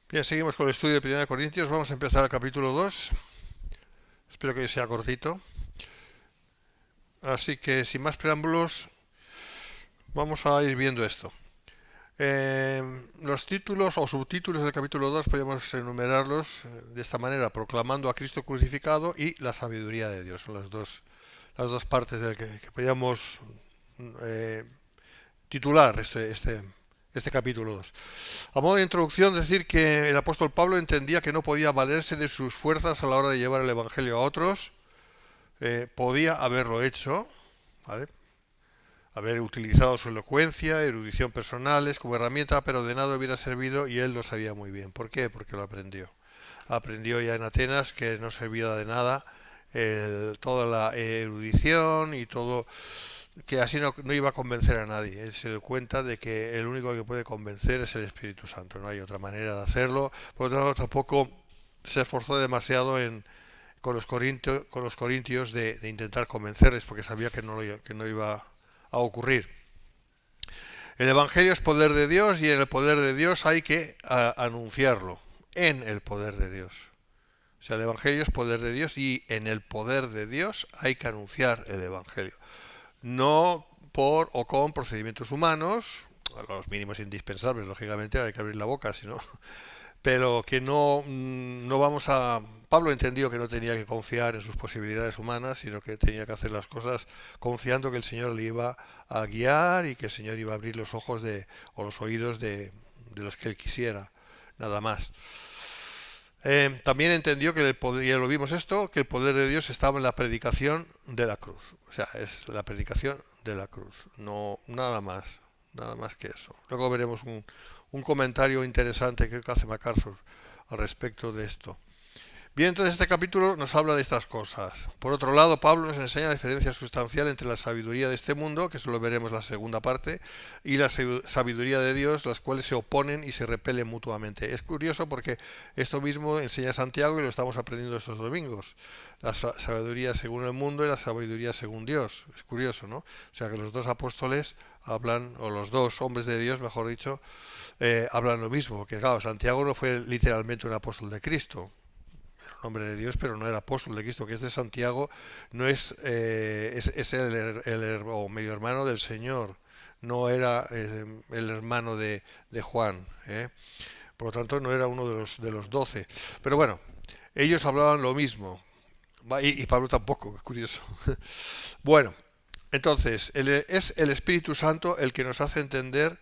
Bien, seguimos con el estudio de Primera de Corintios. Vamos a empezar el capítulo 2. Espero que sea cortito. Así que, sin más preámbulos, vamos a ir viendo esto. Los títulos o subtítulos del capítulo 2 podemos enumerarlos de esta manera: proclamando a Cristo crucificado y la sabiduría de Dios. Son las dos partes del que podíamos eh, titular este capítulo 2. A modo de introducción, decir que el apóstol Pablo entendía que no podía valerse de sus fuerzas a la hora de llevar el Evangelio a otros. Podía haberlo hecho, ¿vale? Haber utilizado su elocuencia, erudición personales como herramienta, pero de nada hubiera servido y él lo sabía muy bien. ¿Por qué? Porque lo aprendió. Aprendió ya en Atenas que no servía de nada toda la erudición y todo, que así no iba a convencer a nadie. Él se dio cuenta de que el único que puede convencer es el Espíritu Santo. No hay otra manera de hacerlo. Por lo tanto, tampoco se esforzó demasiado con los corintios de intentar convencerles, porque sabía que no iba a ocurrir. El Evangelio es poder de Dios y en el poder de Dios hay que anunciarlo. En el poder de Dios. O sea, el Evangelio es poder de Dios y en el poder de Dios hay que anunciar el Evangelio. No por o con procedimientos humanos, los mínimos indispensables, lógicamente hay que abrir la boca, si no, pero que no vamos a... Pablo entendió que no tenía que confiar en sus posibilidades humanas, sino que tenía que hacer las cosas confiando que el Señor le iba a guiar y que el Señor iba a abrir los ojos o los oídos de los que él quisiera, nada más. También entendió que el poder, ya lo vimos esto, que el poder de Dios estaba en la predicación de la cruz. O sea, es la predicación de la cruz, no nada más que eso. Luego veremos un comentario interesante que hace MacArthur al respecto de esto. Bien, entonces este capítulo nos habla de estas cosas. Por otro lado, Pablo nos enseña la diferencia sustancial entre la sabiduría de este mundo, que eso lo veremos en la segunda parte, y la sabiduría de Dios, las cuales se oponen y se repelen mutuamente. Es curioso porque esto mismo enseña Santiago y lo estamos aprendiendo estos domingos. La sabiduría según el mundo y la sabiduría según Dios. Es curioso, ¿no? O sea que los dos apóstoles hablan, o los dos hombres de Dios, mejor dicho, hablan lo mismo. Porque claro, Santiago no fue literalmente un apóstol de Cristo, era un hombre de Dios, pero no era apóstol de Cristo, que es de Santiago, no es o medio hermano del Señor, no era el hermano de Juan, ¿eh? Por lo tanto no era uno de los 12. Pero bueno, ellos hablaban lo mismo, y Pablo tampoco, es curioso. Bueno, entonces, es el Espíritu Santo el que nos hace entender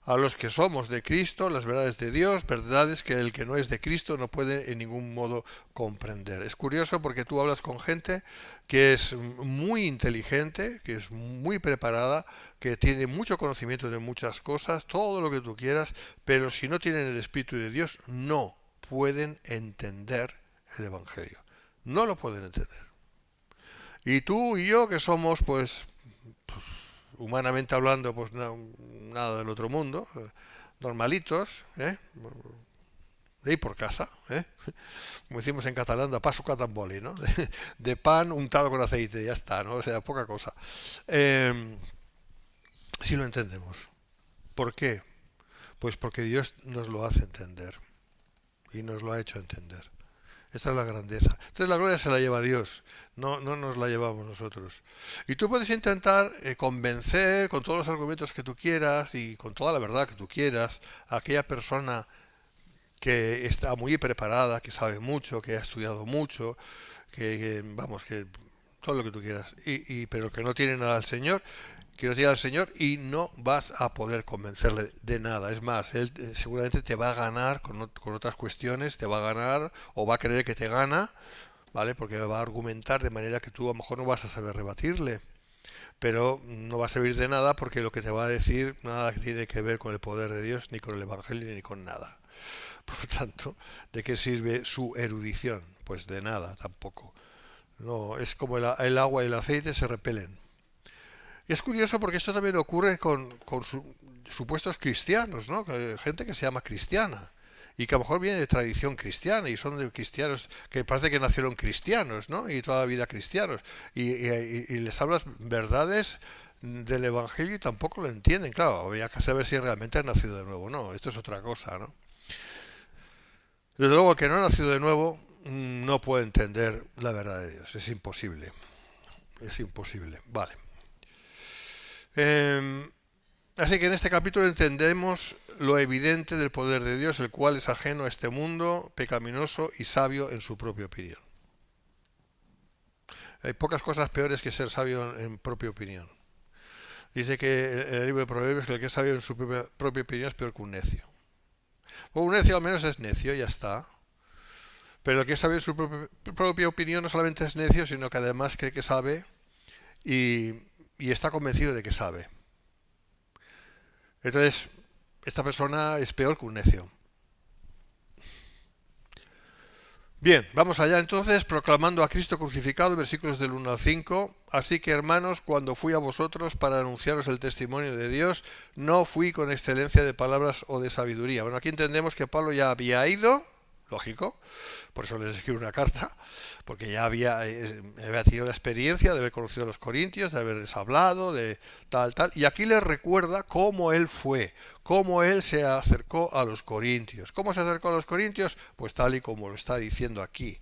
a los que somos de Cristo las verdades de Dios, verdades que el que no es de Cristo no puede en ningún modo comprender. Es curioso porque tú hablas con gente que es muy inteligente, que es muy preparada, que tiene mucho conocimiento de muchas cosas, todo lo que tú quieras, pero si no tienen el Espíritu de Dios no pueden entender el Evangelio. No lo pueden entender. Y tú y yo que somos humanamente hablando, pues nada del otro mundo, normalitos, de ir por casa, como decimos en catalán, de paso catamboli, ¿no? De pan untado con aceite, ya está, ¿no? O sea, poca cosa. Eh, si lo entendemos. ¿Por qué? Pues porque Dios nos lo hace entender y nos lo ha hecho entender. Esta es la grandeza. Entonces la gloria se la lleva Dios, no nos la llevamos nosotros. Y tú puedes intentar convencer con todos los argumentos que tú quieras y con toda la verdad que tú quieras a aquella persona que está muy preparada, que sabe mucho, que ha estudiado mucho, vamos, que todo lo que tú quieras, pero que no tiene nada al Señor, que no tiene al Señor y no vas a poder convencerle de nada. Es más, él seguramente te va a ganar con otras cuestiones, te va a ganar o va a creer que te gana, ¿vale? Porque va a argumentar de manera que tú a lo mejor no vas a saber rebatirle, pero no va a servir de nada porque lo que te va a decir nada que tiene que ver con el poder de Dios, ni con el Evangelio, ni con nada. Por lo tanto, ¿de qué sirve su erudición? Pues de nada tampoco. No, es como el agua y el aceite se repelen. Y es curioso porque esto también ocurre con supuestos cristianos, ¿no? Gente que se llama cristiana y que a lo mejor viene de tradición cristiana y son de cristianos que parece que nacieron cristianos, ¿no? Y toda la vida cristianos. Y les hablas verdades del Evangelio y tampoco lo entienden. Claro, habría que saber si realmente han nacido de nuevo o no. Esto es otra cosa, ¿no? Desde luego, el que no ha nacido de nuevo no puede entender la verdad de Dios. Es imposible. Es imposible. Vale. Eh, Así que en este capítulo entendemos lo evidente del poder de Dios, el cual es ajeno a este mundo pecaminoso y sabio en su propia opinión. Hay pocas cosas peores que ser sabio en propia opinión. Dice que en el libro de Proverbios que el que es sabio en su propia opinión es peor que un necio. O un necio al menos es necio, ya está. Pero el que es sabio en su propia opinión no solamente es necio, sino que además cree que sabe y, y está convencido de que sabe. Entonces, esta persona es peor que un necio. Bien, vamos allá entonces, proclamando a Cristo crucificado, versículos del 1 al 5. Así que, hermanos, cuando fui a vosotros para anunciaros el testimonio de Dios, no fui con excelencia de palabras o de sabiduría. Bueno, aquí entendemos que Pablo ya había ido, lógico, por eso les escribo una carta, porque ya había tenido la experiencia de haber conocido a los corintios, de haberles hablado, de tal, y aquí les recuerda cómo él fue, cómo él se acercó a los corintios. ¿Cómo se acercó a los corintios? Pues tal y como lo está diciendo aquí.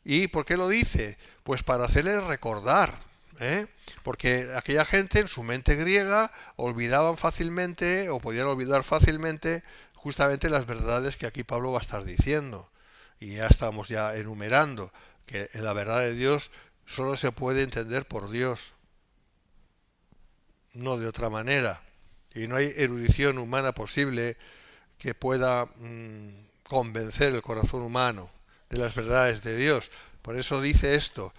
¿Y por qué lo dice? Pues para hacerles recordar, ¿eh? Porque aquella gente en su mente griega olvidaban fácilmente o podían olvidar fácilmente justamente las verdades que aquí Pablo va a estar diciendo. Y ya estamos ya enumerando que la verdad de Dios solo se puede entender por Dios, no de otra manera. Y no hay erudición humana posible que pueda convencer el corazón humano de las verdades de Dios. Por eso dice esto.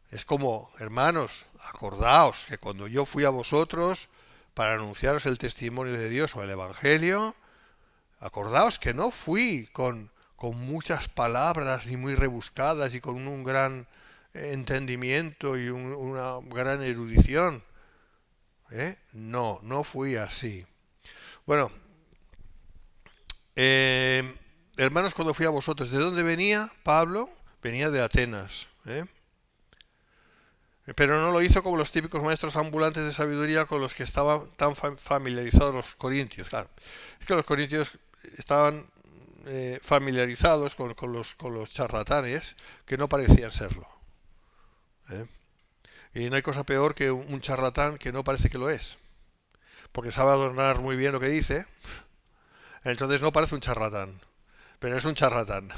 Es como, hermanos, acordaos que cuando yo fui a vosotros para anunciaros el testimonio de Dios o el Evangelio, acordaos que no fui con muchas palabras ni muy rebuscadas y con un gran entendimiento y una gran erudición. No, no fui así. Bueno, hermanos, cuando fui a vosotros, ¿de dónde venía Pablo? Venía de Atenas. Pero no lo hizo como los típicos maestros ambulantes de sabiduría con los que estaban tan familiarizados los corintios. Claro, es que los corintios estaban familiarizados con los charlatanes que no parecían serlo. ¿eh? Y no hay cosa peor que un charlatán que no parece que lo es, porque sabe adornar muy bien lo que dice, entonces no parece un charlatán, pero es un charlatán.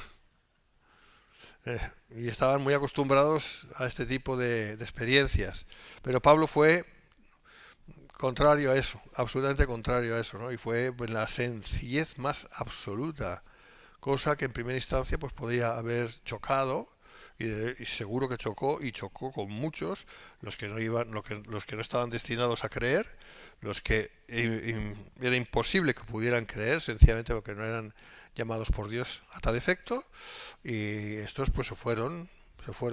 Y estaban muy acostumbrados a este tipo de experiencias. Pero Pablo fue contrario a eso, absolutamente contrario a eso, ¿no? Y fue pues, la sencillez más absoluta, cosa que en primera instancia pues podría haber chocado y seguro que chocó y chocó con muchos los que no iban, los que no estaban destinados a creer, los que era imposible que pudieran creer sencillamente porque no eran llamados por Dios a tal efecto, y estos pues se fueron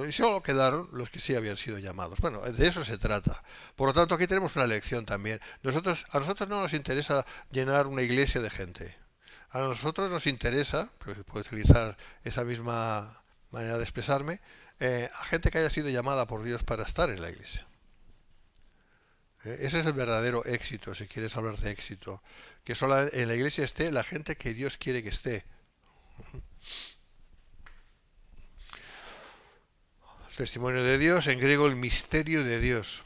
y solo quedaron los que sí habían sido llamados. Bueno, de eso se trata. Por lo tanto, aquí tenemos una lección también. A nosotros no nos interesa llenar una iglesia de gente. A nosotros nos interesa, puedo utilizar esa misma manera de expresarme, a gente que haya sido llamada por Dios para estar en la iglesia. Ese es el verdadero éxito, si quieres hablar de éxito. Que solo en la iglesia esté la gente que Dios quiere que esté. Testimonio de Dios, en griego el misterio de Dios.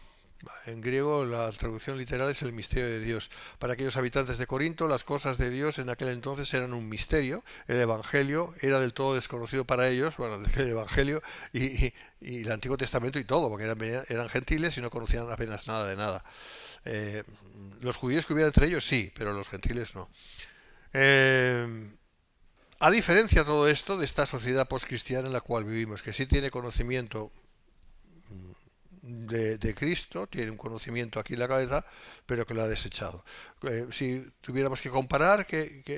En griego la traducción literal es el misterio de Dios. Para aquellos habitantes de Corinto, las cosas de Dios en aquel entonces eran un misterio. El Evangelio era del todo desconocido para ellos, bueno, el Evangelio y el Antiguo Testamento y todo, porque eran gentiles y no conocían apenas nada de nada. Los judíos que hubiera entre ellos sí, pero los gentiles no. A diferencia de todo esto de esta sociedad postcristiana en la cual vivimos, que sí tiene conocimiento de Cristo, tiene un conocimiento aquí en la cabeza, pero que lo ha desechado. Si tuviéramos que comparar,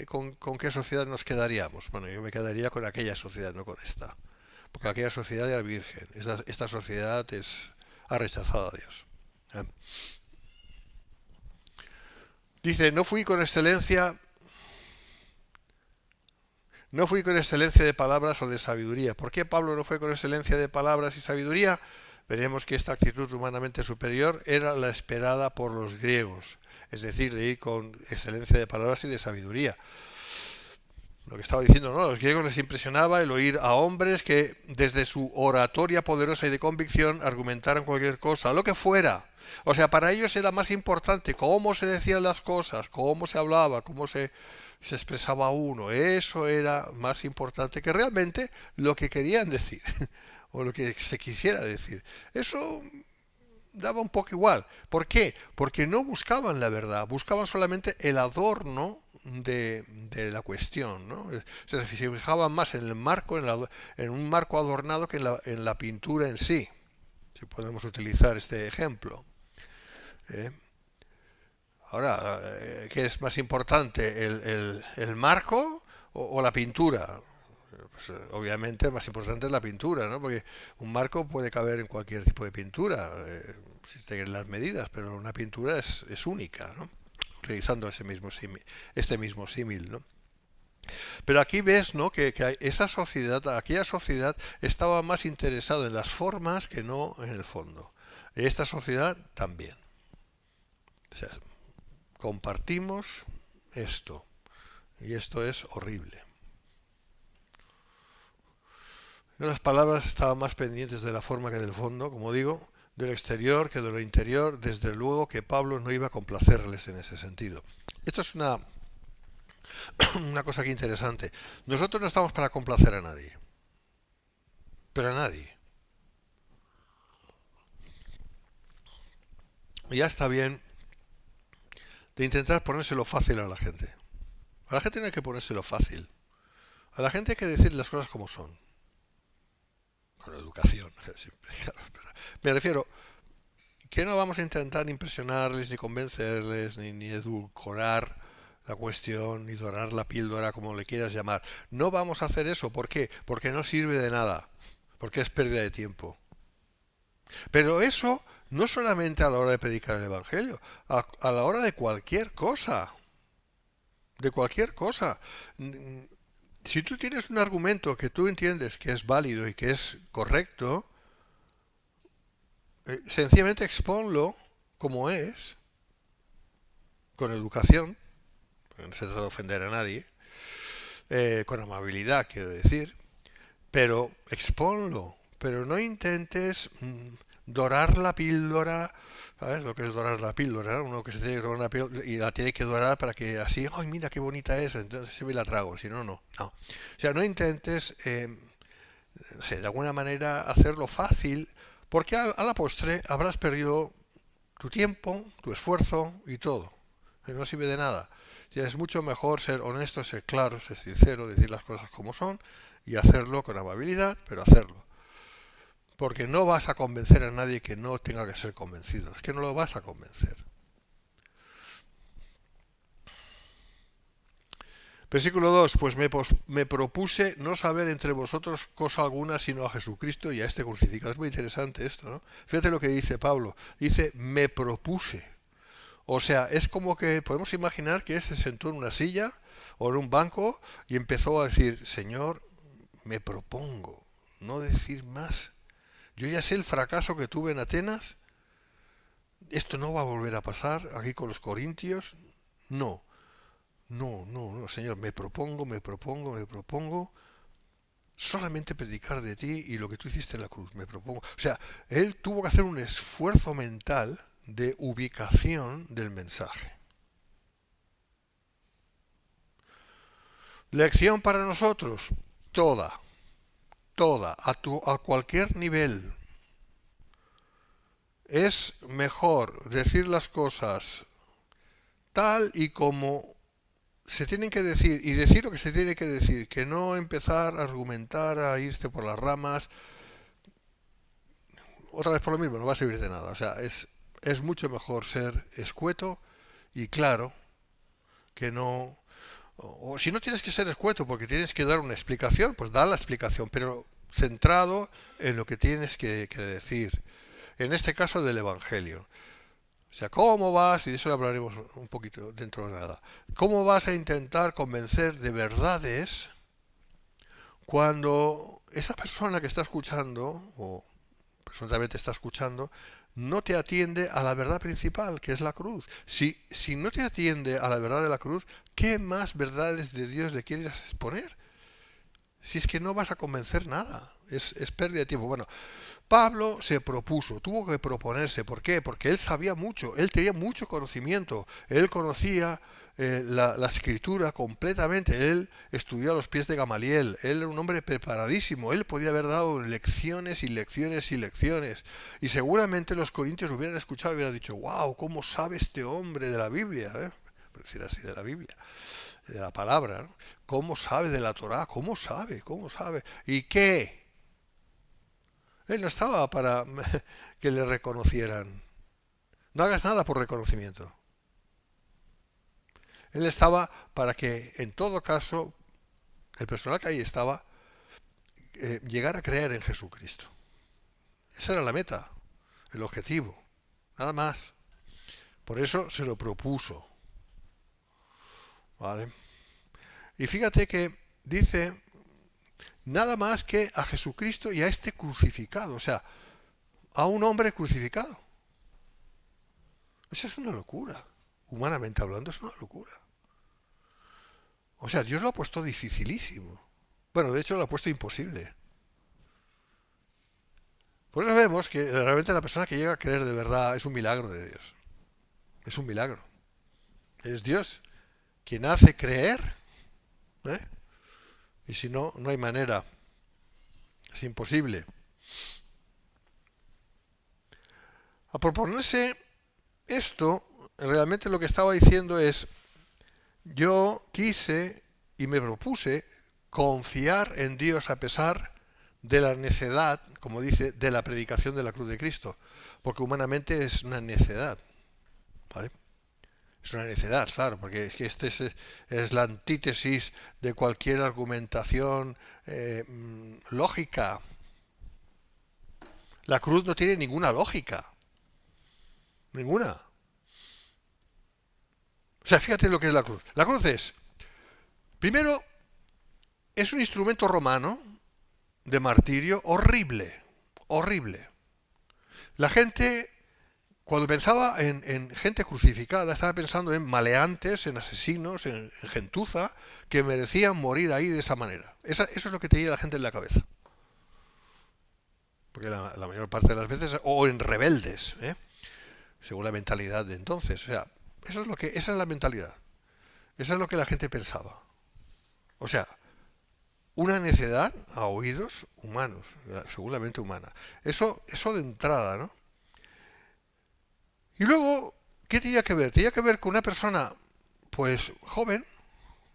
con qué sociedad nos quedaríamos? Bueno, yo me quedaría con aquella sociedad, no con esta. Porque aquella sociedad era virgen. Esta sociedad ha rechazado a Dios. ¿eh? Dice, no fui con excelencia de palabras o de sabiduría. ¿Por qué Pablo no fue con excelencia de palabras y sabiduría? Veremos que esta actitud humanamente superior era la esperada por los griegos, es decir, de ir con excelencia de palabras y de sabiduría. Lo que estaba diciendo, ¿no? A los griegos les impresionaba el oír a hombres que desde su oratoria poderosa y de convicción argumentaran cualquier cosa, lo que fuera. O sea, para ellos era más importante cómo se decían las cosas, cómo se hablaba, se expresaba uno. Eso era más importante que realmente lo que querían decir o lo que se quisiera decir. Eso daba un poco igual. ¿Por qué? Porque no buscaban la verdad, buscaban solamente el adorno de la cuestión, ¿no? Se fijaban más en el marco, en un marco adornado que en la pintura en sí, si podemos utilizar este ejemplo. ¿Eh? Ahora, ¿qué es más importante, el marco o la pintura? Pues, obviamente más importante es la pintura, ¿no? Porque un marco puede caber en cualquier tipo de pintura, si tienen las medidas, pero una pintura es única, ¿no? Utilizando este mismo símil, ¿no? Pero aquí ves, ¿no? Que esa sociedad, aquella sociedad estaba más interesada en las formas que no en el fondo. Esta sociedad también. O sea, compartimos esto y esto es horrible. Las palabras estaban más pendientes de la forma que del fondo, como digo, del exterior que de lo interior. Desde luego que Pablo no iba a complacerles en ese sentido. Esto es una cosa que interesante. Nosotros no estamos para complacer a nadie, pero a nadie. Ya está bien de intentar ponérselo fácil a la gente. A la gente no hay que ponérselo fácil. A la gente hay que decir las cosas como son. Con educación. Me refiero que no vamos a intentar impresionarles, ni convencerles, ni edulcorar la cuestión, ni dorar la píldora, como le quieras llamar. No vamos a hacer eso. ¿Por qué? Porque no sirve de nada. Porque es pérdida de tiempo. Pero eso no solamente a la hora de predicar el Evangelio, a la hora de cualquier cosa. De cualquier cosa. Si tú tienes un argumento que tú entiendes que es válido y que es correcto, sencillamente expónlo como es, con educación, porque no se trata de ofender a nadie, con amabilidad, quiero decir, pero expónlo, pero no intentes dorar la píldora. ¿Sabes lo que es dorar la píldora? Uno que se tiene que dorar una píldora y la tiene que dorar para que así, ay, mira qué bonita es, entonces sí me la trago, si no, no. O sea, no intentes, no sé, de alguna manera hacerlo fácil, porque a la postre habrás perdido tu tiempo, tu esfuerzo y todo. Que no sirve de nada. O sea, es mucho mejor ser honesto, ser claro, ser sincero, decir las cosas como son y hacerlo con amabilidad, pero hacerlo. Porque no vas a convencer a nadie que no tenga que ser convencido. Es que no lo vas a convencer. Versículo 2. Pues me propuse no saber entre vosotros cosa alguna sino a Jesucristo y a este crucificado. Es muy interesante esto, ¿no? Fíjate lo que dice Pablo. Dice, me propuse. O sea, es como que podemos imaginar que él se sentó en una silla o en un banco y empezó a decir, Señor, me propongo no decir más. Yo ya sé el fracaso que tuve en Atenas. Esto no va a volver a pasar aquí con los corintios. No, no, Señor, me propongo solamente predicar de ti y lo que tú hiciste en la cruz. Me propongo. O sea, él tuvo que hacer un esfuerzo mental de ubicación del mensaje. Lección para nosotros, toda, a cualquier nivel. Es mejor decir las cosas tal y como se tienen que decir y decir lo que se tiene que decir, que no empezar a argumentar, a irse por las ramas. Otra vez por lo mismo, no va a servir de nada. O sea, es mucho mejor ser escueto y claro que no. O si no tienes que ser escueto porque tienes que dar una explicación, pues da la explicación, pero centrado en lo que tienes que decir. En este caso del Evangelio. O sea, ¿cómo vas? Y de eso hablaremos un poquito dentro de nada. ¿Cómo vas a intentar convencer de verdades cuando esa persona que está escuchando, o personalmente está escuchando, no te atiende a la verdad principal, que es la cruz. Si no te atiende a la verdad de la cruz, ¿qué más verdades de Dios le quieres exponer? Si es que no vas a convencer nada, es pérdida de tiempo. Bueno, Pablo se propuso, tuvo que proponerse. ¿Por qué? Porque él sabía mucho, él tenía mucho conocimiento, él conocía la escritura completamente, él estudió a los pies de Gamaliel, él era un hombre preparadísimo, él podía haber dado lecciones y lecciones y lecciones. Y seguramente los corintios hubieran escuchado y hubieran dicho, wow, ¿cómo sabe este hombre de la Biblia? Por decir así, de la Biblia, de la palabra, ¿no? ¿Cómo sabe de la Torá? ¿Cómo sabe? ¿Cómo sabe? ¿Y qué? Él no estaba para que le reconocieran. No hagas nada por reconocimiento. Él estaba para que, en todo caso, el personal que ahí estaba llegara a creer en Jesucristo. Esa era la meta, el objetivo. Nada más. Por eso se lo propuso. ¿Vale? Y fíjate que dice nada más que a Jesucristo y a este crucificado. O sea, a un hombre crucificado. Eso es una locura. Humanamente hablando, es una locura. O sea, Dios lo ha puesto dificilísimo. Bueno, de hecho lo ha puesto imposible. Por eso vemos que realmente la persona que llega a creer de verdad es un milagro de Dios. Es un milagro. Es Dios quien hace creer, ¿eh? Y si no, no hay manera. Es imposible. A proponerse esto, realmente lo que estaba diciendo es, yo quise y me propuse confiar en Dios a pesar de la necedad, como dice, de la predicación de la cruz de Cristo, porque humanamente es una necedad, ¿vale? Es una necedad, claro, porque es que es la antítesis de cualquier argumentación lógica. La cruz no tiene ninguna lógica, ninguna. O sea, fíjate lo que es la cruz. La cruz es, primero, es un instrumento romano de martirio horrible, horrible. La gente, cuando pensaba en gente crucificada, estaba pensando en maleantes, en asesinos, en gentuza, que merecían morir ahí de esa manera. Eso es lo que tenía la gente en la cabeza. Porque la mayor parte de las veces, o en rebeldes, según la mentalidad de entonces. O sea, esa es la mentalidad. Eso es lo que la gente pensaba. O sea, una necedad a oídos humanos, según la mente humana. Eso de entrada, ¿no? Y luego, ¿qué tenía que ver? Tenía que ver con una persona, pues, joven,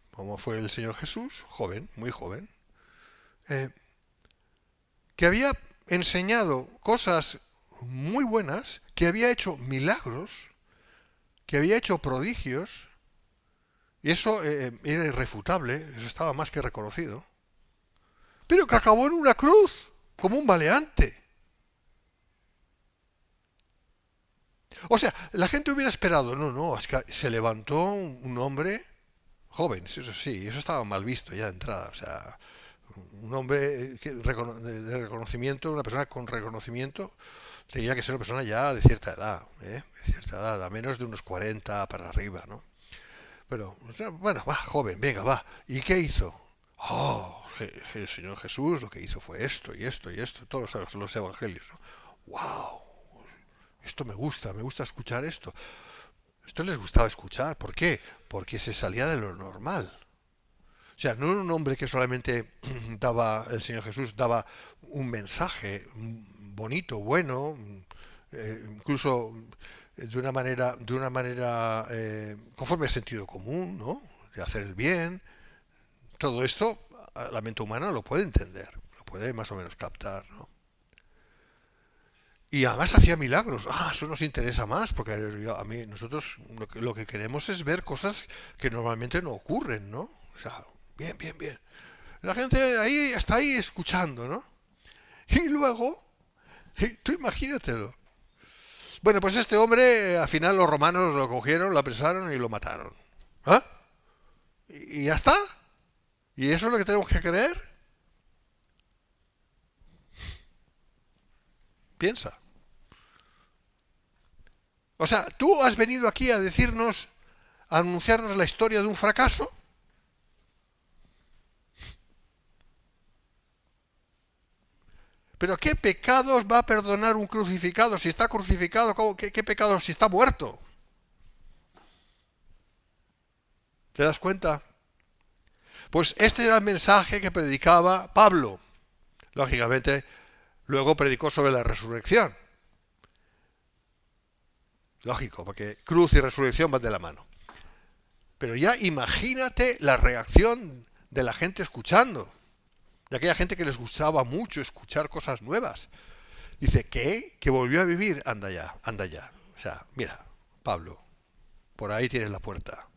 como fue el Señor Jesús, joven, muy joven, eh, que había enseñado cosas muy buenas, que había hecho milagros, que había hecho prodigios, y eso era irrefutable, eso estaba más que reconocido, pero que acabó en una cruz, como un maleante. O sea, la gente hubiera esperado, no, es que se levantó un hombre joven, eso sí, eso estaba mal visto ya de entrada, o sea, un hombre de reconocimiento, una persona con reconocimiento, tenía que ser una persona ya de cierta edad, de cierta edad, a menos de unos 40 para arriba, ¿no? Pero, bueno, va, joven, venga, va. ¿Y qué hizo? Oh, el Señor Jesús lo que hizo fue esto y esto y esto, todos los evangelios, ¿no? ¡Wow! Esto me gusta escuchar esto. Esto les gustaba escuchar, ¿por qué? Porque se salía de lo normal. O sea, no era un hombre que solamente el Señor Jesús daba un mensaje bonito, bueno, incluso de una manera conforme al sentido común, ¿no? De hacer el bien. Todo esto la mente humana lo puede entender, lo puede más o menos captar, ¿no? Y además hacía milagros. Eso nos interesa más, porque nosotros lo que queremos es ver cosas que normalmente no ocurren, ¿no? O sea, bien, bien, bien. La gente ahí está ahí escuchando, ¿no? Y luego, tú imagínatelo. Bueno, pues este hombre, al final los romanos lo cogieron, lo apresaron y lo mataron. ¿Ah? ¿Y ya está? ¿Y eso es lo que tenemos que creer? Piensa. O sea, ¿tú has venido aquí a decirnos, a anunciarnos la historia de un fracaso? ¿Pero qué pecados va a perdonar un crucificado? Si está crucificado, ¿qué pecados si está muerto? ¿Te das cuenta? Pues este era el mensaje que predicaba Pablo. Lógicamente, luego predicó sobre la resurrección. Lógico, porque cruz y resurrección van de la mano. Pero ya imagínate la reacción de la gente escuchando. De aquella gente que les gustaba mucho escuchar cosas nuevas. Dice, ¿qué? ¿Que volvió a vivir? Anda ya, anda ya. O sea, mira, Pablo, por ahí tienes la puerta.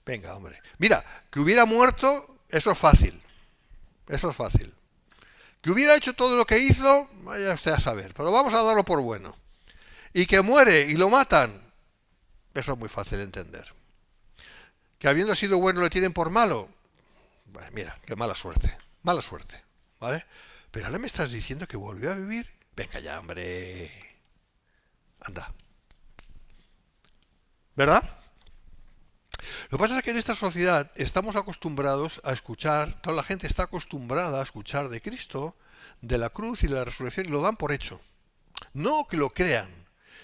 Venga, hombre. Mira, que hubiera muerto, eso es fácil. Eso es fácil. Que hubiera hecho todo lo que hizo, vaya usted a saber. Pero vamos a darlo por bueno. Y que muere y lo matan, eso es muy fácil de entender. Que habiendo sido bueno le tienen por malo, bueno, mira, qué mala suerte. Mala suerte. ¿Vale? Pero ahora me estás diciendo que volvió a vivir. Venga ya, hombre. Anda. ¿Verdad? Lo que pasa es que en esta sociedad estamos acostumbrados a escuchar, toda la gente está acostumbrada a escuchar de Cristo, de la cruz y de la resurrección, y lo dan por hecho. No que lo crean,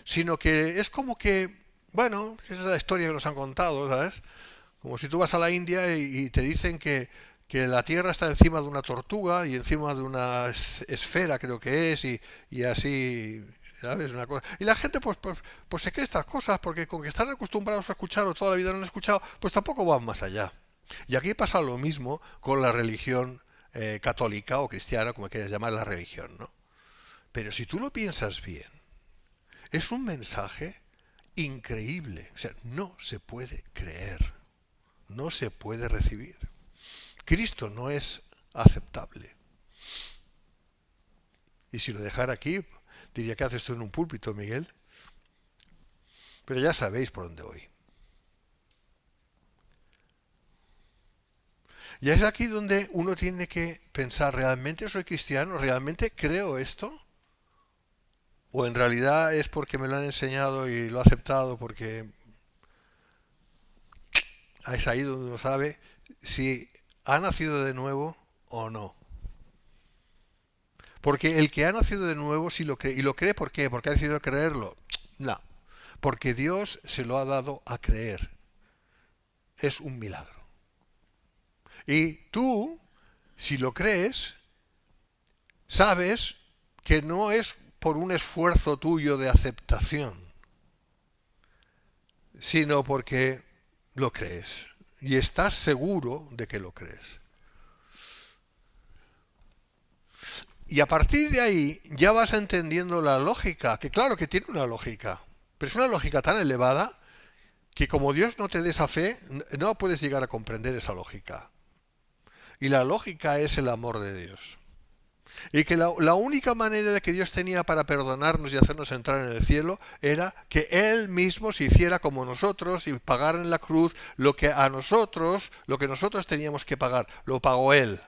sino que es como que, bueno, esa es la historia que nos han contado, ¿sabes? Como si tú vas a la India y te dicen que la Tierra está encima de una tortuga y encima de una esfera, creo que es, y así, ¿sabes? Una cosa. Y la gente pues se cree estas cosas porque con que están acostumbrados a escuchar o toda la vida no han escuchado, pues tampoco van más allá. Y aquí pasa lo mismo con la religión católica o cristiana, como quieras llamar la religión, ¿no? Pero si tú lo piensas bien, es un mensaje increíble. O sea, no se puede creer, no se puede recibir. Cristo no es aceptable. Y si lo dejara aquí, diría, ¿qué haces tú en un púlpito, Miguel? Pero ya sabéis por dónde voy. Y es aquí donde uno tiene que pensar, ¿realmente soy cristiano? ¿Realmente creo esto? ¿O en realidad es porque me lo han enseñado y lo he aceptado porque es ahí donde uno sabe si ha nacido de nuevo o no? Porque el que ha nacido de nuevo sí lo cree. ¿Y lo cree por qué? ¿Porque ha decidido creerlo? No. Porque Dios se lo ha dado a creer. Es un milagro. Y tú, si lo crees, sabes que no es por un esfuerzo tuyo de aceptación, sino porque lo crees. Y estás seguro de que lo crees. Y a partir de ahí ya vas entendiendo la lógica, que claro que tiene una lógica, pero es una lógica tan elevada que como Dios no te dé esa fe, no puedes llegar a comprender esa lógica. Y la lógica es el amor de Dios. Y que la única manera de que Dios tenía para perdonarnos y hacernos entrar en el cielo era que Él mismo se hiciera como nosotros y pagara en la cruz lo que nosotros teníamos que pagar, lo pagó Él.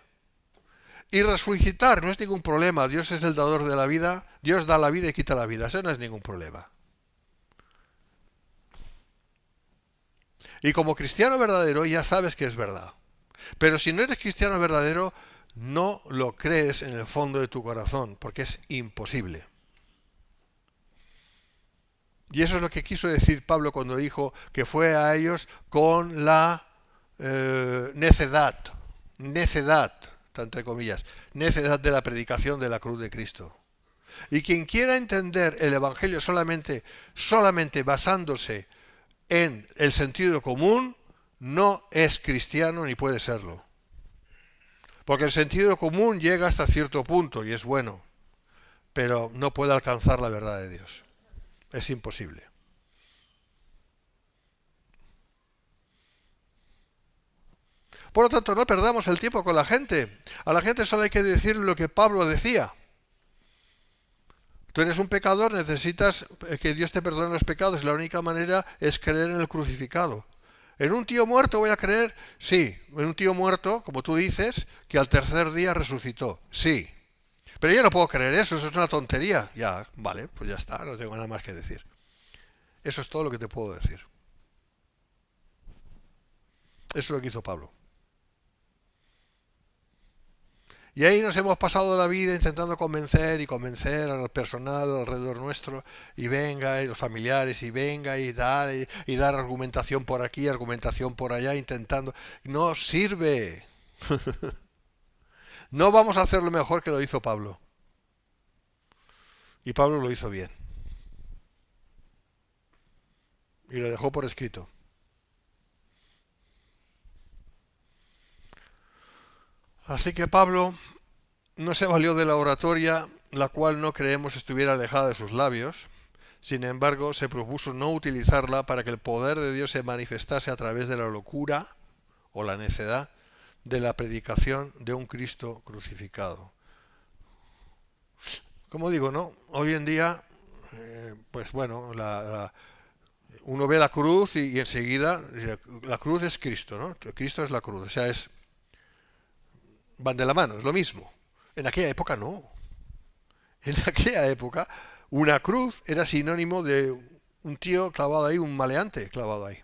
Y resucitar no es ningún problema. Dios es el dador de la vida. Dios da la vida y quita la vida. Eso no es ningún problema. Y como cristiano verdadero ya sabes que es verdad. Pero si no eres cristiano verdadero, no lo crees en el fondo de tu corazón, porque es imposible. Y eso es lo que quiso decir Pablo cuando dijo que fue a ellos con la necedad, entre comillas, necedad de la predicación de la cruz de Cristo. Y quien quiera entender el Evangelio solamente basándose en el sentido común, no es cristiano ni puede serlo. Porque el sentido común llega hasta cierto punto y es bueno, pero no puede alcanzar la verdad de Dios. Es imposible. Por lo tanto, no perdamos el tiempo con la gente. A la gente solo hay que decirle lo que Pablo decía. Tú eres un pecador, necesitas que Dios te perdone los pecados y la única manera es creer en el crucificado. ¿En un tío muerto voy a creer? Sí. En un tío muerto, como tú dices, que al tercer día resucitó. Sí. Pero yo no puedo creer eso es una tontería. Ya, vale, pues ya está, no tengo nada más que decir. Eso es todo lo que te puedo decir. Eso es lo que hizo Pablo. Y ahí nos hemos pasado la vida intentando convencer y convencer al personal alrededor nuestro, y venga, y los familiares, y venga, y dar argumentación por aquí, argumentación por allá, intentando. No sirve. No vamos a hacerlo mejor que lo hizo Pablo. Y Pablo lo hizo bien. Y lo dejó por escrito. Así que Pablo no se valió de la oratoria, la cual no creemos estuviera alejada de sus labios. Sin embargo, se propuso no utilizarla para que el poder de Dios se manifestase a través de la locura o la necedad de la predicación de un Cristo crucificado. Como digo, ¿no? Hoy en día, pues bueno, uno ve la cruz y enseguida la cruz es Cristo, ¿no? Cristo es la cruz, o sea, van de la mano, es lo mismo. En aquella época no. En aquella época una cruz era sinónimo de un tío clavado ahí, un maleante clavado ahí.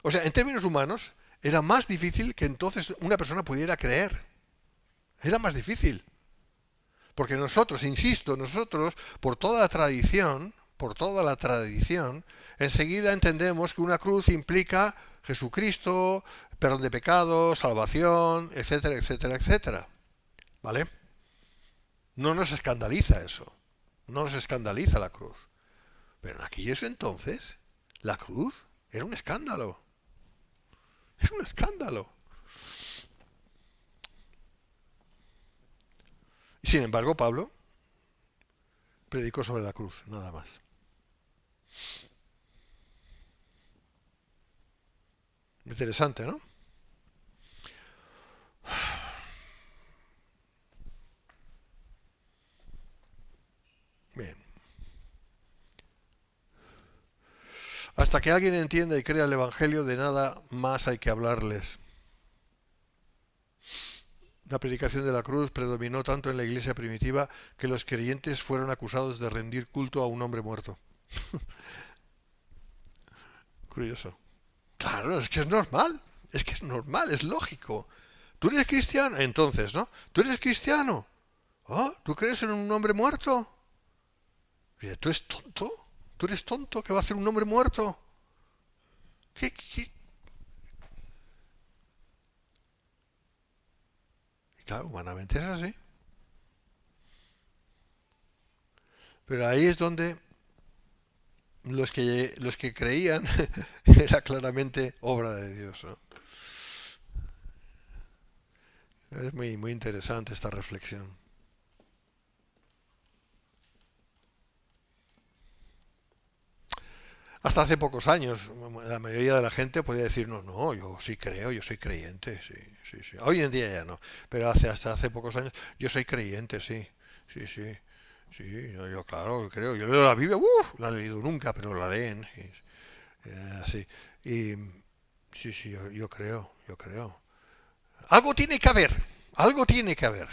O sea, en términos humanos, era más difícil que entonces una persona pudiera creer. Era más difícil. Porque nosotros, insisto, nosotros, por toda la tradición, enseguida entendemos que una cruz implica Jesucristo, perdón de pecados, salvación, etcétera, etcétera, etcétera. ¿Vale? No nos escandaliza eso. No nos escandaliza la cruz. Pero en aquellos entonces, la cruz era un escándalo. Es un escándalo. Y sin embargo, Pablo predicó sobre la cruz, nada más. Interesante, ¿no? Bien. Hasta que alguien entienda y crea el Evangelio, de nada más hay que hablarles. La predicación de la cruz predominó tanto en la iglesia primitiva que los creyentes fueron acusados de rendir culto a un hombre muerto. Curioso. Claro, es que es normal. Es que es normal, es lógico. ¿Tú eres cristiano? Entonces, ¿no? ¿Tú eres cristiano? ¿Oh? ¿Tú crees en un hombre muerto? ¿Tú eres tonto? ¿Tú eres tonto que va a ser un hombre muerto? ¿Qué? Y claro, humanamente es así. Pero ahí es donde los que creían era claramente obra de Dios, ¿no? Es muy, muy interesante esta reflexión. Hasta hace pocos años, la mayoría de la gente podía decir, no, no, yo sí creo, yo soy creyente, sí, sí, sí. Hoy en día ya no, pero hasta hace pocos años, yo soy creyente, sí, sí, sí, sí, yo claro, creo, yo leo la Biblia, la he leído nunca, pero la leen, así, y sí, sí, yo creo, yo creo. Algo tiene que haber, algo tiene que haber,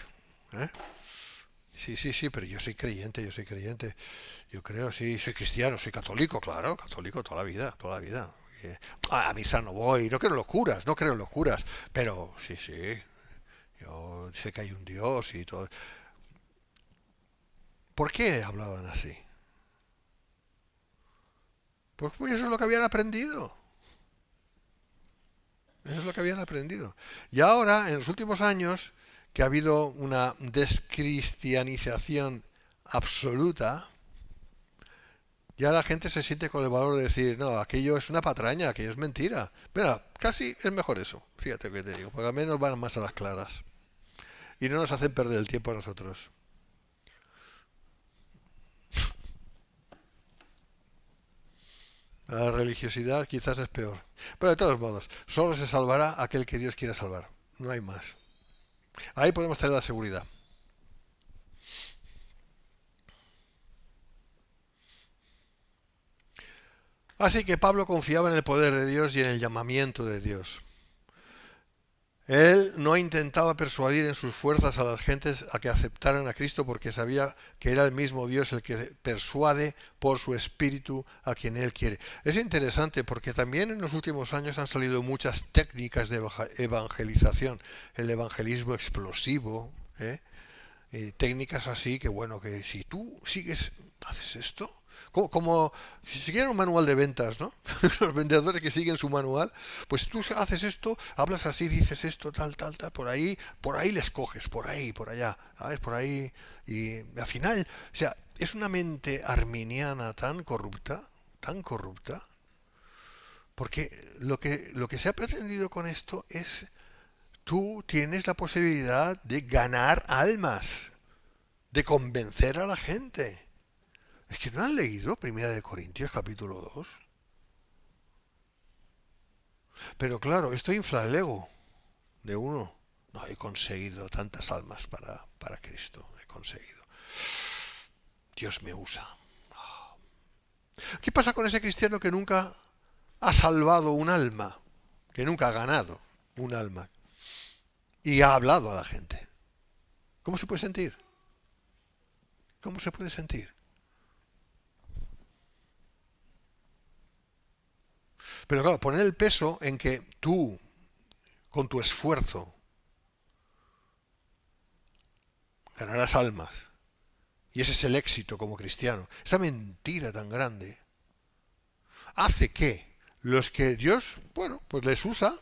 ¿eh? Sí, sí, sí, pero yo soy creyente, yo soy creyente. Yo creo, sí, soy cristiano, soy católico, claro, católico toda la vida, toda la vida. A misa no voy, no creo en los curas, no creo en los curas, pero sí, sí, yo sé que hay un Dios y todo. ¿Por qué hablaban así? Pues eso es lo que habían aprendido. Eso es lo que habían aprendido. Y ahora, en los últimos años, que ha habido una descristianización absoluta, ya la gente se siente con el valor de decir, no, aquello es una patraña, aquello es mentira. Mira, casi es mejor eso, fíjate lo que te digo, porque al menos van más a las claras. Y no nos hacen perder el tiempo a nosotros. La religiosidad quizás es peor. Pero de todos modos, solo se salvará aquel que Dios quiera salvar. No hay más. Ahí podemos tener la seguridad. Así que Pablo confiaba en el poder de Dios y en el llamamiento de Dios. Él no intentaba persuadir en sus fuerzas a las gentes a que aceptaran a Cristo porque sabía que era el mismo Dios el que persuade por su espíritu a quien Él quiere. Es interesante porque también en los últimos años han salido muchas técnicas de evangelización. El evangelismo explosivo, ¿eh? Técnicas así que bueno, que si tú sigues, haces esto, como si siguieran un manual de ventas, ¿no? Los vendedores que siguen su manual, pues tú haces esto, hablas así, dices esto, tal, tal, tal, por ahí les coges, por ahí, por allá, ¿sabes? Por ahí, y al final, o sea, es una mente arminiana tan corrupta, porque lo que se ha pretendido con esto es, tú tienes la posibilidad de ganar almas, de convencer a la gente. Es que no han leído Primera de Corintios capítulo 2. Pero claro, esto infla el ego de uno. No, he conseguido tantas almas para Cristo. He conseguido. Dios me usa. ¿Qué pasa con ese cristiano que nunca ha salvado un alma? Que nunca ha ganado un alma. Y ha hablado a la gente. ¿Cómo se puede sentir? ¿Cómo se puede sentir? Pero claro, poner el peso en que tú, con tu esfuerzo, ganarás almas. Y ese es el éxito como cristiano. Esa mentira tan grande hace que los que Dios, bueno, pues les usa,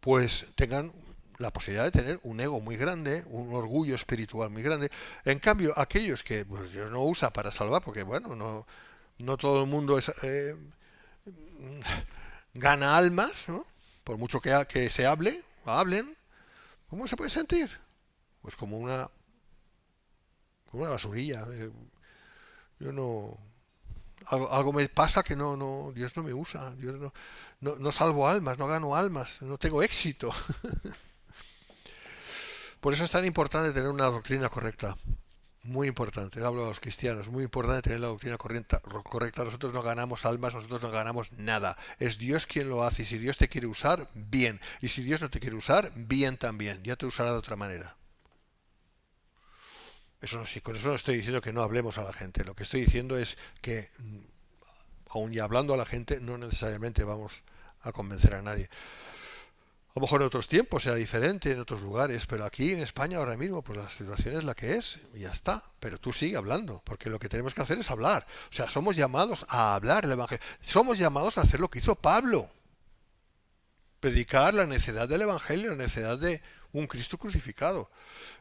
pues tengan la posibilidad de tener un ego muy grande, un orgullo espiritual muy grande. En cambio, aquellos que pues, Dios no usa para salvar, porque bueno, no todo el mundo gana almas, ¿no? Por mucho que se hablen, ¿cómo se puede sentir? Pues como una basurilla. Yo no, algo me pasa que Dios no me usa, Dios no salvo almas, no gano almas, no tengo éxito. Por eso es tan importante tener una doctrina correcta. Muy importante, hablo de los cristianos, muy importante tener la doctrina correcta. Nosotros no ganamos almas, nosotros no ganamos nada. Es Dios quien lo hace y si Dios te quiere usar, bien. Y si Dios no te quiere usar, bien también. Ya te usará de otra manera. Eso no, sí, con eso no estoy diciendo que no hablemos a la gente. Lo que estoy diciendo es que, aun y hablando a la gente, no necesariamente vamos a convencer a nadie. A lo mejor en otros tiempos será diferente, en otros lugares, pero aquí en España ahora mismo, pues la situación es la que es y ya está. Pero tú sigue hablando, porque lo que tenemos que hacer es hablar. O sea, somos llamados a hablar el Evangelio. Somos llamados a hacer lo que hizo Pablo. Predicar la necedad del Evangelio, la necedad de un Cristo crucificado.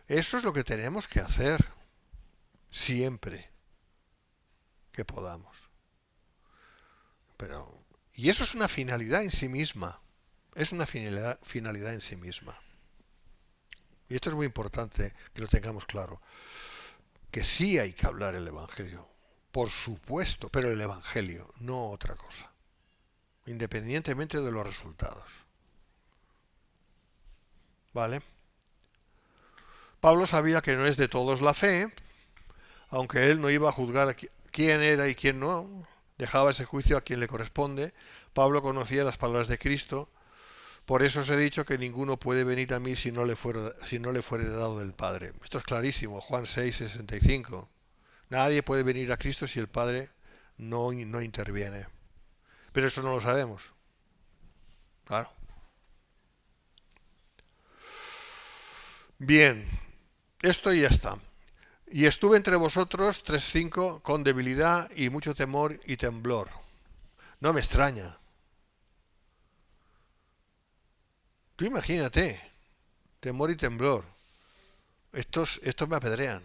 Eso es lo que tenemos que hacer siempre que podamos. Pero, y eso es una finalidad en sí misma. Es una finalidad en sí misma. Y esto es muy importante que lo tengamos claro. Que sí hay que hablar el Evangelio. Por supuesto, pero el Evangelio, no otra cosa. Independientemente de los resultados. ¿Vale? Pablo sabía que no es de todos la fe, aunque él no iba a juzgar quién era y quién no, dejaba ese juicio a quien le corresponde. Pablo conocía las palabras de Cristo. Por eso os he dicho que ninguno puede venir a mí si no le fuere dado del Padre. Esto es clarísimo, Juan 6:65. Nadie puede venir a Cristo si el Padre no interviene. Pero eso no lo sabemos. Claro. Bien, esto ya está. Y estuve entre vosotros 3:5 con debilidad y mucho temor y temblor. No me extraña. Tú imagínate, temor y temblor. Estos me apedrean.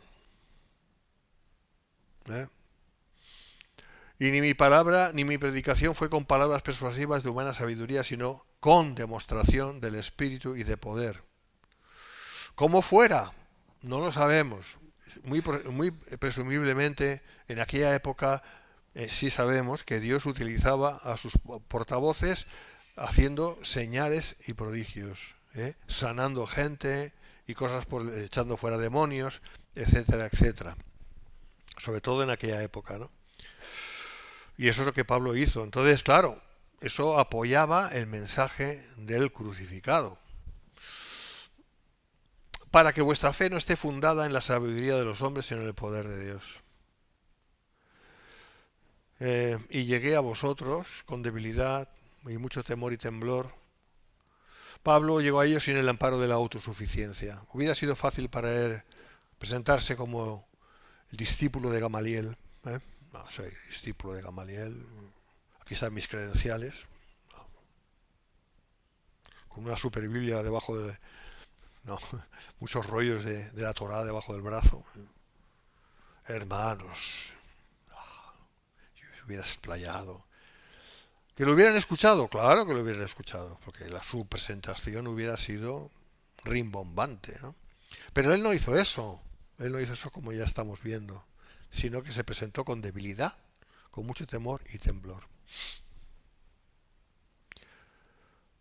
¿Eh? Y ni mi palabra ni mi predicación fue con palabras persuasivas de humana sabiduría, sino con demostración del Espíritu y de poder. ¿Cómo fuera? No lo sabemos. Muy presumiblemente en aquella época sí sabemos que Dios utilizaba a sus portavoces haciendo señales y prodigios, sanando gente y cosas echando fuera demonios, etcétera, etcétera. Sobre todo en aquella época, ¿no? Y eso es lo que Pablo hizo. Entonces, claro, eso apoyaba el mensaje del crucificado. para que vuestra fe no esté fundada en la sabiduría de los hombres, sino en el poder de Dios. Y llegué a vosotros con debilidad y mucho temor y temblor. Pablo llegó a ellos sin el amparo de la autosuficiencia. Hubiera sido fácil para él presentarse como el discípulo de Gamaliel. No, soy discípulo de Gamaliel. Aquí están mis credenciales. Con una super Biblia debajo de... No, muchos rollos de la Torá debajo del brazo. Hermanos, yo hubiera explayado. ¿Que lo hubieran escuchado? Claro que lo hubieran escuchado, porque su presentación hubiera sido rimbombante, ¿no? Pero él no hizo eso. Él no hizo eso como ya estamos viendo, sino que se presentó con debilidad, con mucho temor y temblor.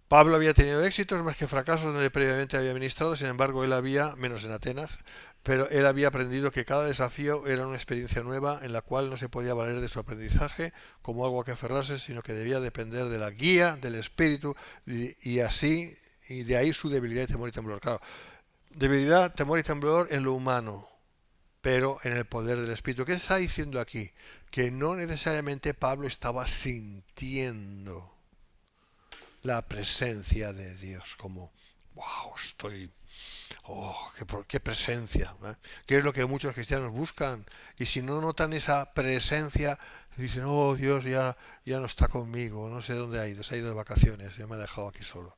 Pablo había tenido éxitos más que fracasos donde previamente había ministrado, sin embargo él había, menos en Atenas, pero él había aprendido que cada desafío era una experiencia nueva en la cual no se podía valer de su aprendizaje como algo a que aferrarse, sino que debía depender de la guía, del espíritu y así, y de ahí su debilidad, temor y temblor. Claro, debilidad, temor y temblor en lo humano, pero en el poder del espíritu. ¿Qué está diciendo aquí? Que no necesariamente Pablo estaba sintiendo la presencia de Dios, como, wow, qué presencia, ¿eh? Que es lo que muchos cristianos buscan, y si no notan esa presencia, dicen, oh, Dios ya no está conmigo, no sé dónde ha ido, se ha ido de vacaciones, ya me ha dejado aquí solo.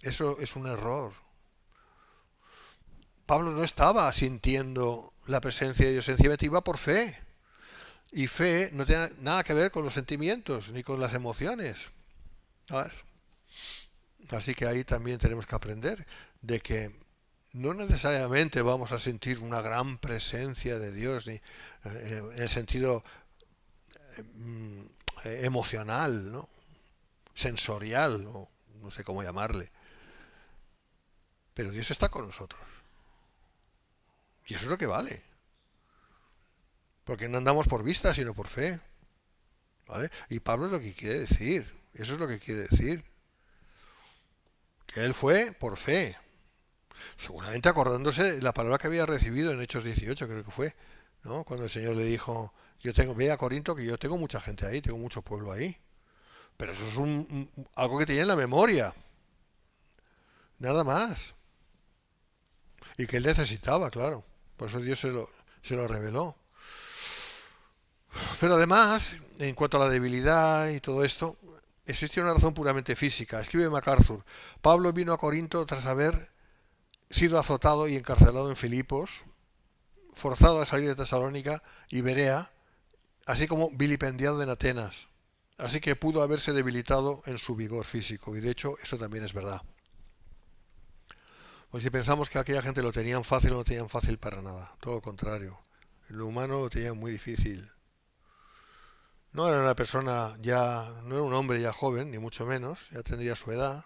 Eso es un error. Pablo no estaba sintiendo la presencia de Dios, sencillamente iba por fe, y fe no tiene nada que ver con los sentimientos, ni con las emociones, ¿sabes? Así que ahí también tenemos que aprender de que no necesariamente vamos a sentir una gran presencia de Dios, ni en el sentido emocional, ¿no? Sensorial, no sé cómo llamarle. Pero Dios está con nosotros. Y eso es lo que vale. Porque no andamos por vista, sino por fe. ¿Vale? Y Pablo es lo que quiere decir. Eso es lo que quiere decir. Que él fue por fe. Seguramente acordándose de la palabra que había recibido en Hechos 18, creo que fue, ¿no? Cuando el Señor le dijo, ve a Corinto, que yo tengo mucha gente ahí, tengo mucho pueblo ahí. Pero eso es algo que tenía en la memoria, nada más. Y que él necesitaba, claro. Por eso Dios se lo reveló. Pero además, en cuanto a la debilidad y todo esto, existe una razón puramente física. Escribe MacArthur, Pablo vino a Corinto tras haber sido azotado y encarcelado en Filipos, forzado a salir de Tesalónica y Berea, así como vilipendiado en Atenas. Así que pudo haberse debilitado en su vigor físico, y de hecho eso también es verdad. Pues si pensamos que aquella gente lo tenían fácil, no lo tenían fácil para nada, todo lo contrario. En lo humano lo tenían muy difícil. No era una persona ya, no era un hombre ya joven, ni mucho menos, ya tendría su edad,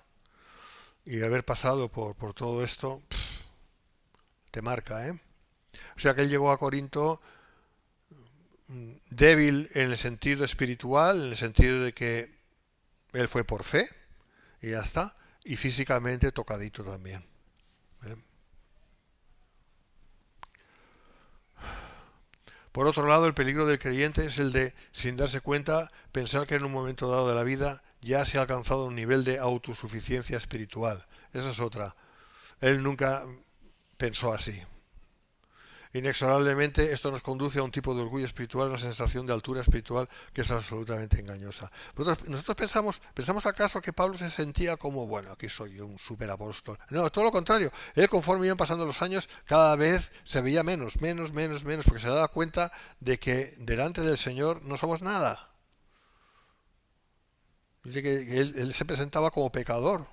y haber pasado por todo esto, te marca, ¿eh? O sea que él llegó a Corinto débil en el sentido espiritual, en el sentido de que él fue por fe, y ya está, y físicamente tocadito también, ¿eh? Por otro lado, el peligro del creyente es el de, sin darse cuenta, pensar que en un momento dado de la vida ya se ha alcanzado un nivel de autosuficiencia espiritual. Esa es otra. Él nunca pensó así. Inexorablemente esto nos conduce a un tipo de orgullo espiritual, una sensación de altura espiritual que es absolutamente engañosa. Nosotros pensamos acaso que Pablo se sentía como, bueno, aquí soy yo un superapóstol. No, todo lo contrario. Él, conforme iban pasando los años, cada vez se veía menos, porque se daba cuenta de que delante del Señor no somos nada. Dice que él se presentaba como pecador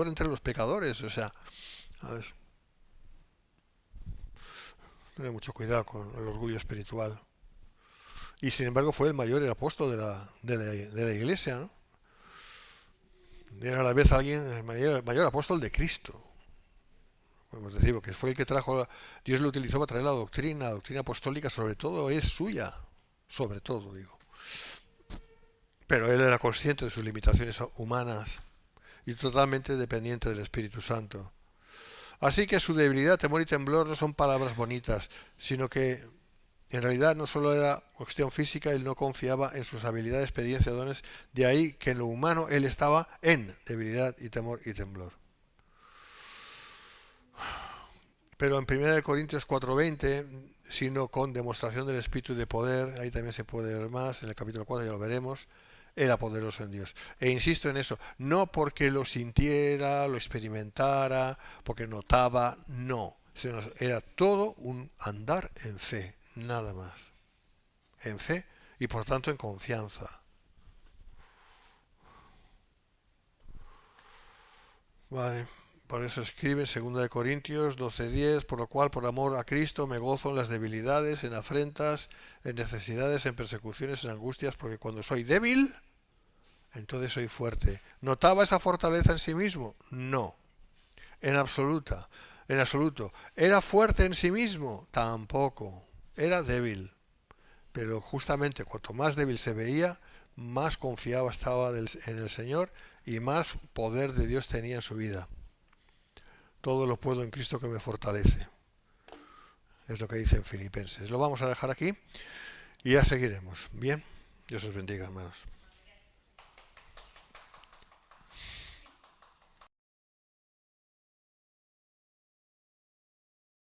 entre los pecadores, o sea, ¿sabes? Tener mucho cuidado con el orgullo espiritual. Y sin embargo fue el mayor apóstol de la iglesia, ¿no? Era a la vez el mayor apóstol de Cristo. Podemos decir, porque fue el que trajo, Dios lo utilizó para traer la doctrina apostólica sobre todo es suya, sobre todo digo. Pero él era consciente de sus limitaciones humanas y totalmente dependiente del Espíritu Santo. Así que su debilidad, temor y temblor no son palabras bonitas, sino que en realidad no solo era cuestión física, él no confiaba en sus habilidades, experiencia, dones, de ahí que en lo humano él estaba en debilidad y temor y temblor. Pero en 1 Corintios 4:20, sino con demostración del Espíritu de poder, ahí también se puede ver más, en el capítulo 4 ya lo veremos, era poderoso en Dios. E insisto en eso, no porque lo sintiera, lo experimentara, porque notaba, no, sino era todo un andar en fe, nada más. En fe y por tanto en confianza. Vale. Por eso escribe en 2 Corintios 12:10, por lo cual por amor a Cristo me gozo en las debilidades, en afrentas, en necesidades, en persecuciones, en angustias, porque cuando soy débil, entonces soy fuerte. ¿Notaba esa fortaleza en sí mismo? No, en absoluto. ¿Era fuerte en sí mismo? Tampoco. Era débil. Pero justamente cuanto más débil se veía, más confiado estaba en el Señor y más poder de Dios tenía en su vida. Todo lo puedo en Cristo que me fortalece. Es lo que dice en Filipenses. Lo vamos a dejar aquí y ya seguiremos. Bien, Dios os bendiga, hermanos.